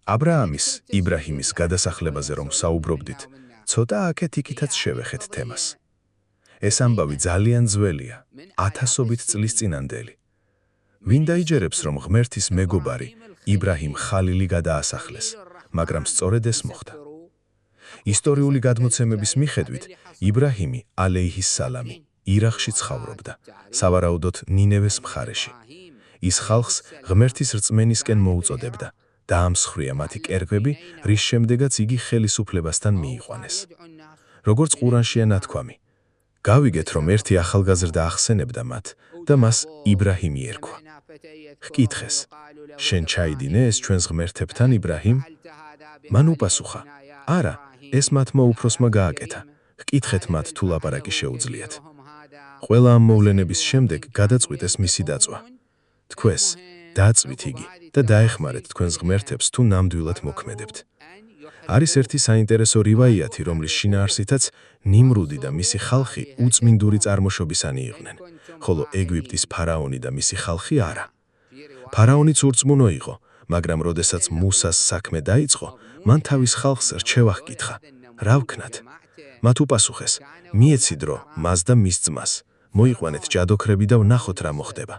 აბრაამის, იბრაჰიმის გადასახლებაზე რომ საუბრობდით, ცოტა აქეთ-იქითაც შევეხეთ თემას. ეს ამბავი ძალიან ძველია, ათასობით წლის წინანდელი. ვინ დაიჯერებს, რომ ღმერთის მეგობარი, იბრაჰიმ ხალილი გადაასახლეს, მაგრამ სწორედ ეს მოხდა. ისტორიული გადმოცემების მიხედვით, იბრაჰიმი ალეიჰის სალამი ირახში ცხოვრობდა, სავარაუდოდ ნინევეს მხარეში. ის ხალხს ღმერთის რწმენისკენ მოუწოდებდა, დაამსხვრია მათი კერპები, რის შემდეგაც იგი ხელისუფლებასთან მიიყვანეს. როგორც ყურანშია ნათქვამი, გავიგეთ, რომ ერთი ახალგაზრდა ახსენებდა მათ და მას იბრაჰიმი ერქვა. ჰკითხეს, შენ ჩაიდინე ეს ჩვენს ღმერთებთან იბრაჰიმ? მან უპასუხა, არა, ეს მათმა უფროსმა გააკეთა. ჰკითხეთ მათ თუ ლაპარაკი შეუძლიათ. ყველა ამ მოვლენების შემდეგ გადაწყვიტეს მისი დაწვა. თქვეს, დაწვით იგი და დაეხმარეთ თქვენს ღმერთებს თუ ნამდვილად მოქმედებთ. არის ერთი საინტერესო რივაიათი, რომლის შინაარსითაც ნიმრუდი და მისი ხალხი უწმინდური წარმოშობისანი იყვნენ, ხოლო ეგვიპტის ფარაონი და მისი ხალხი არა. ფარაონიც ურწმუნო იყო, მაგრამ როდესაც მუსას საქმე დაიწყო, მან თავის ხალხს რჩევა ჰკითხა, რა ვქნათ? მათ უპასუხეს, მიეცი დრო მას და მის ძმას, მოიყვანეთ ჯადოქრები და ვნახოთ რა მოხდება.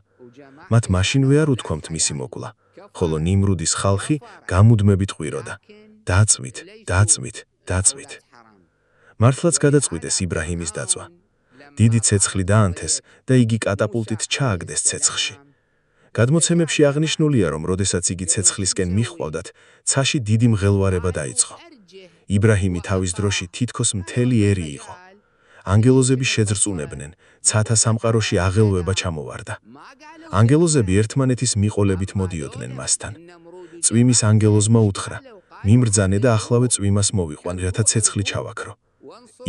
მათ მაშინვე არ უთქვამთ მისი მოკლა, ხოლო ნიმრუდის ხალხი გამუდმებით ყვიროდა. დაწვით, დაწვით, დაწვით. მართლაც გადაწყვიტეს იბრაჰიმის დაწვა. დიდი ცეცხლი დაანთეს და იგი კატაპულტით ჩააგდეს ცეცხლში. გადმოცემებში აღნიშნულია, რომ როდესაც იგი ცეცხლისკენ მიჰყვავდათ, ცაში დიდი მღელვარება დაიწყო. იბრაჰიმი თავის დროში თითქოს მთელი ერი იყო. ანგელოზები შეძრწუნებდნენ, ცათა სამყაროში აღელვება ჩამოვარდა. ანგელოზები ერთმანეთის მიყოლებით მოდიოდნენ მასთან. წვიმის ანგელოზმა უთხრა, მიმრძანე და ახლავე წვიმას მოვიყვან, რათა ცეცხლი ჩავაქრო.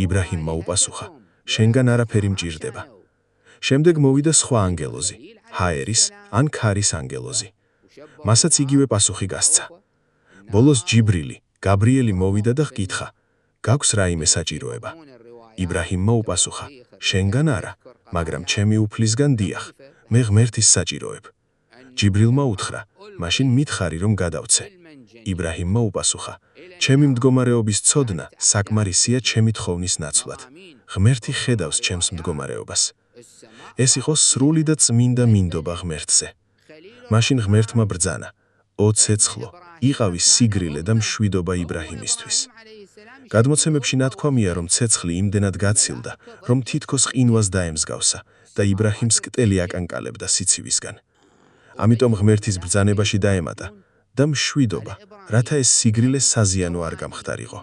იბრაჰიმმა უპასუხა, შენგან არაფერი მჭირდება. შემდეგ მოვიდა სხვა ანგელოზი, ჰაერის ან ქარის ანგელოზი. მასაც იგივე პასუხი გასცა. ბოლოს ჯიბრილი, გაბრიელი მოვიდა და ჰკითხა, გაქვს რაიმე საჭიროება? იბრაჰიმმა უპასუხა, შენგან არა, მაგრამ ჩემი უფლისგან დიახ, მე ღმერთის საჭიროებ. ჯიბრილმა უთხრა, მაშინ მითხარი რომ გადავცე. იბრაჰიმმა უპასუხა, ჩემი მდგომარეობის ცოდნა საკმარისია ჩემი თხოვნის ნაცვლად. ღმერთი ხედავს ჩემს მდგომარეობას. ეს იყო სრული და წმინდა მინდობა ღმერთზე. მაშინ ღმერთმა ბრძანა, ო ცეცხლო, იყავის სიგრილე და მშვიდობა იბრაჰიმისთვის. გადმოცემებში ნათქვამია, რომ ცეცხლი იმდენად გაცილდა, რომ თითქოს ყინვას დაემსგავსა და იბრაჰიმს კტელი აკანკალებდა სიცივისგან. ამიტომ ღმერთის ბრძანებაში დაემატა და მშვიდობა, რათა ეს სიგრილე საზიანო არ გამხდარიყო.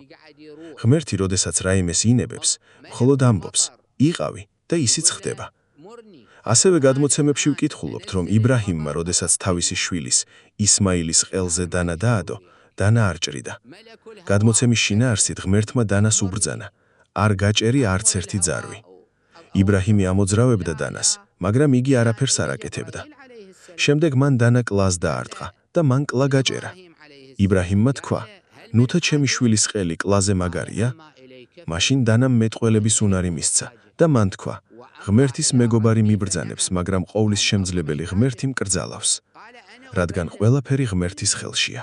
ღმერთი, როდესაც რაიმეს ინებებს, მხოლოდ ამბობს, იყავი და ისიც ხდება. ასევე გადმოცემებში ვკითხულობთ, რომ იბრაჰიმმა, როდესაც თავისი შვილის, ისმაილის ყელზე დანა დაადო, დანა არ ჭრიდა. გადმოცემის შინაარსით ღმერთმა დანას უბრძანა, არ გაჭერი არც ერთი ძარვი. იბრაჰიმი ამოძრავებდა დანას, მაგრამ იგი არაფერს არ აკეთებდა. შემდეგ მან დანა კლას დაარტყა და მან კლა გაჭერა. იბრაჰიმმა თქვა, ნუთა ჩემი შვილის ყელი კლაზე მაგარია? მაშინ დანამ მეტყველების უნარი მისცა და მან თქვა, ღმერთის მეგობარი მიბრძანებს, მაგრამ ყოვლის შემძლებელი ღმერთი მკრძალავს. რადგან ყველაფერი ღმერთის ხელშია.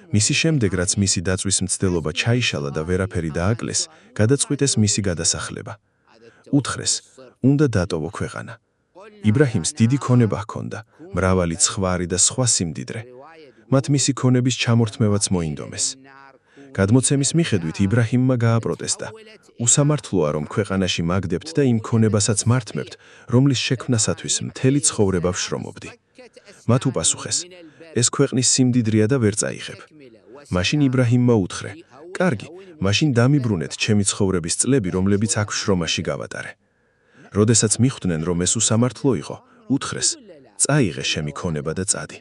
მისი შემდეგ, რაც მისი დაწვის მცდელობა ჩაიშალა და ვერაფერი დააკლეს, გადაწყვიტეს მისი გადასახლება. უთხრეს, უნდა დატოვო ქვეყანა. იბრაჰიმს დიდი ქონება ჰქონდა, მრავალი ცხვარი და სხვა სიმდიდრე. მათ მისი ქონების ჩამორთმევაც მოინდომეს. გადმოცემის მიხედვით იბრაჰიმმა გააპროტესტა, უსამართლოა რომ ქვეყანაში მაგდებთ და იმ ქონებასაც მართმებთ, რომლის შექმნასათვის მთელი ცხოვრება ვშრომობდი. მათ უპასუხეს, ეს ქვეყნის სიმდიდრეა და ვერ წაიღებ. მაშინ იბრაჰიმმა უთხრე, კარგი, მაშინ დამიბრუნეთ ჩემი ცხოვრების წლები, რომლებიც აქ შრომაში გავატარე. როდესაც მიხვდნენ, რომ ეს უსამართლო იყო, უთხრეს, წაიღე შემი ქონება და წადი.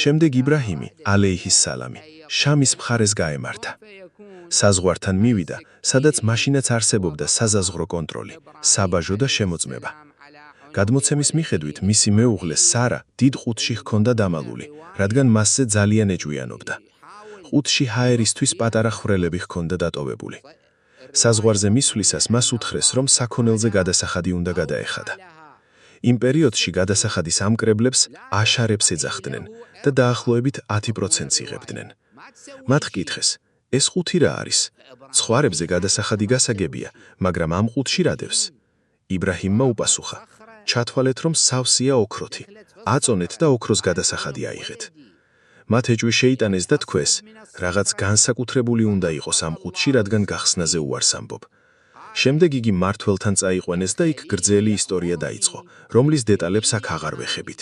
შემდეგ იბრაჰიმი, ალეიჰის სალამი, შამის მხარეს გაემართა. საზღვართან მივიდა, სადაც მაშინაც არსებობდა საზაზღვრო კონტროლი, საბაჟო და შემოწმება. გადმოცემის მიხედვით მისი მეუღლე სარა დიდ ყუთში ჰქონდა დამალული, რადგან მასზე ძალიან ეჭვიანობდა. ყუთში ჰაერისთვის პატარა ხვრელები ჰქონდა დატოვებული. საზღვარზე მისვლისას მას უთხრეს, რომ საქონელზე გადასახადი უნდა გადაეხადა. იმ პერიოდში გადასახადის ამკრებლებს აშარებს ეძახდნენ და დაახლოებით 10%-ს იღებდნენ. მათ ჰკითხეს, ეს ხუთი რა არის? ცხვარებზე გადასახადი გასაგებია, მაგრამ ამ ყუთში რა დევს? იბრაჰიმმა უპასუხა, ჩათვალეთ, რომ სავსეა ოქროთი. აწონეთ და ოქროს გადასახადი აიღეთ. მათ ეჭვი შეიტანეს და თქვეს, რაღაც განსაკუთრებული უნდა იყოს ამ ყუთში, რადგან გახსნაზე უარს ამბობ. შემდეგ იგი მმართველთან წაიყვანეს და იქ გრძელი ისტორია დაიწყო, რომლის დეტალებს აქ აღარ ვეხებით.